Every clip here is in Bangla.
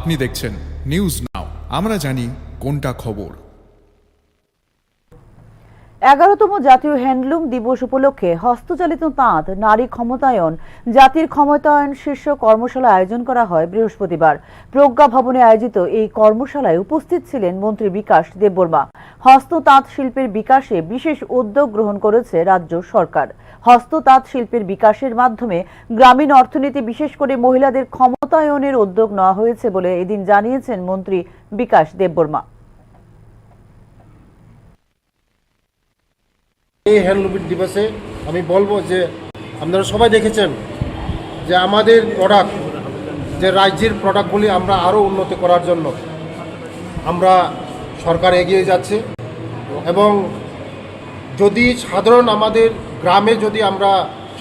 আপনি দেখছেন নিউজ নাও, আমরা জানি কোনটা খবর। 11তম জাতীয় হ্যান্ডলুম দিবস উপলক্ষে হস্তচালিত তাঁত নারী ক্ষমতায়ন জাতির ক্ষমতায়ন শীর্ষ কর্মশালা আয়োজন করা হয় বৃহস্পতিবার। প্রজ্ঞা ভবনে আয়োজিত এই কর্মশালায় উপস্থিত ছিলেন মন্ত্রী বিকাশ দেববর্মা। হস্ত তাঁত শিল্পের বিকাশে বিশেষ উদ্যোগ গ্রহণ করেছে রাজ্য সরকার। হস্ত তাঁত শিল্পের বিকাশের মাধ্যমে গ্রামীণ অর্থনীতি, বিশেষ করে মহিলাদের ক্ষমতায়নের উদ্যোগ নেওয়া হয়েছে বলে এদিন জানিয়েছেন মন্ত্রী বিকাশ দেববর্মা। এই হ্যান্ডলুম দিবসে আমি বলবো যে আপনারা সবাই দেখেছেন যে আমাদের প্রোডাক্ট, যে রাজ্যের প্রোডাক্টগুলি আমরা আরও উন্নতি করার জন্য আমরা সরকার এগিয়ে যাচ্ছে। এবং যদি সাধারণ আমাদের গ্রামে যদি আমরা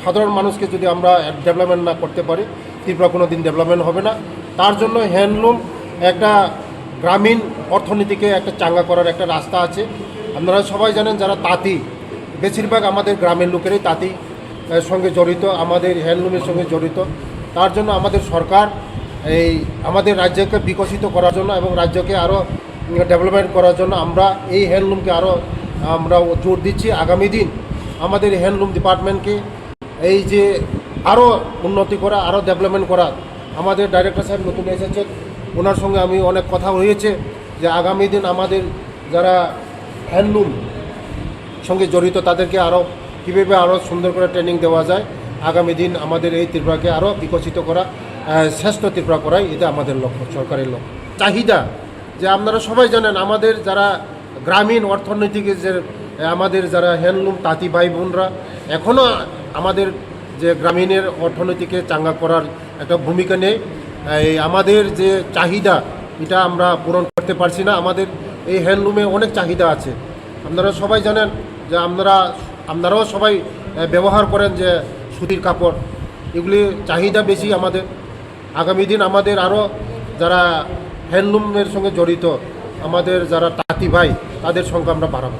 সাধারণ মানুষকে যদি আমরা ডেভেলপমেন্ট না করতে পারি, ত্রিপুরা কোনো দিন ডেভেলপমেন্ট হবে না। তার জন্য হ্যান্ডলুম একটা গ্রামীণ অর্থনীতিকে একটা চাঙ্গা করার একটা রাস্তা আছে। আপনারা সবাই জানেন যারা তাঁতি, বেশিরভাগ আমাদের গ্রামের লোকেরাই তাঁতি সঙ্গে জড়িত, আমাদের হ্যান্ডলুমের সঙ্গে জড়িত। তার জন্য আমাদের সরকার এই আমাদের রাজ্যকে বিকশিত করার জন্য এবং রাজ্যকে আরও ডেভেলপমেন্ট করার জন্য আমরা এই হ্যান্ডলুমকে আরও আমরা জোর দিচ্ছি। আগামী দিন আমাদের হ্যান্ডলুম ডিপার্টমেন্টকে এই যে আরও উন্নতি করা, আরও ডেভেলপমেন্ট করা, আমাদের ডাইরেক্টর সাহেব নতুন এসেছেন, ওনার সঙ্গে আমি অনেক কথা হয়েছে যে আগামী দিন আমাদের যারা হ্যান্ডলুম সঙ্গে জড়িত তাদেরকে আরও কীভাবে আরও সুন্দর করে ট্রেনিং দেওয়া যায়। আগামী দিন আমাদের এই ত্রিপুরাকে আরও বিকশিত করা, শ্রেষ্ঠ ত্রিপুরা করাই এটা আমাদের লক্ষ্য, সরকারের লক্ষ্য। চাহিদা যে আপনারা সবাই জানেন আমাদের যারা গ্রামীণ অর্থনীতিকে যে আমাদের যারা হ্যান্ডলুম তাঁতি ভাই বোনরা এখনও আমাদের যে গ্রামীণের অর্থনীতিকে চাঙ্গা করার একটা ভূমিকা নেই। এই আমাদের যে চাহিদা এটা আমরা পূরণ করতে পারছি না। আমাদের এই হ্যান্ডলুমে অনেক চাহিদা আছে। আপনারা সবাই জানেন যে আপনারাও সবাই ব্যবহার করেন যে সুতির কাপড়, এগুলি চাহিদা বেশি আমাদের। আগামী দিন আমাদের আরও যারা হ্যান্ডলুমের সঙ্গে জড়িত আমাদের যারা তাঁতি ভাই তাদের সংখ্যা আমরা বাড়াবো।